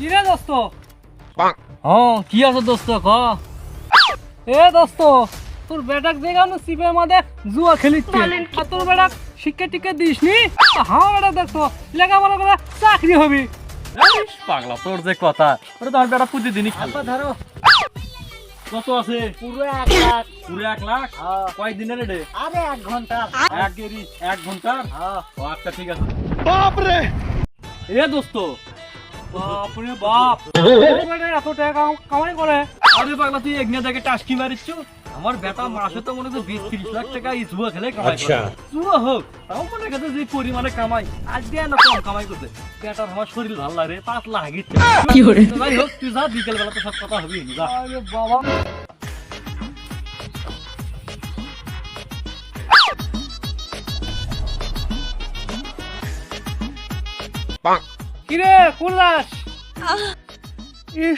কিরে দোস্ত? কি আছে দোস্ত ক? এ দোস্ত, তোর বেটাক দেখানো সিপের মধ্যে জুয়া খেলিচ্ছে আর তোর বেটাক শিক্ষা টিক্ষা দিস নি? হ্যাঁ বেটা দেখতো লেখাপড়া করে চাকরি হবি। পাগলা তোর যে কথা, ওটা তো আমার বেটা প্রতিদিনই খেলে। ধরো কত আছে? পুরো 1 লাখ। পুরো 1 লাখ? কয় দিনের রে? আরে 1 ঘন্টা। 1 ঘন্টার? ও আচ্ছা ঠিক আছে। এ দোস্ত, বাপরে বাপ, তোর বেটা এত টাকা কামাই করে? আরে পাগলা তুই একদিন থেকে টাস্কি মারিচ্ছ। আমার বেটা মাসে তো মনে হচ্ছে 20-30 লাখ টাকা এই জুয়া খেলে কামাই করে। জুয়া হোক তাও মনে কাছে যে পরিমাণে কামাই, আজকে না কম কামাই করছে। বেটার আমার শরীর ভালো লাগে, পাতলা হাগিচ্ছে। যাই হোক তুই যা, বিকেল বেলা তো সব কথা হবি যা। আরে বাবা, কিরে কুলাস?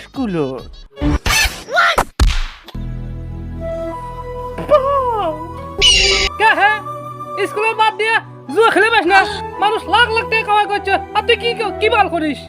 স্কুল কে হ্যাঁ স্কুলের বাদ দিয়ে জুয়া খেলে বেশ না? মানুষ লাখ লাখ টাকা কামাই করছে আর তুই কি কি বাল করিস?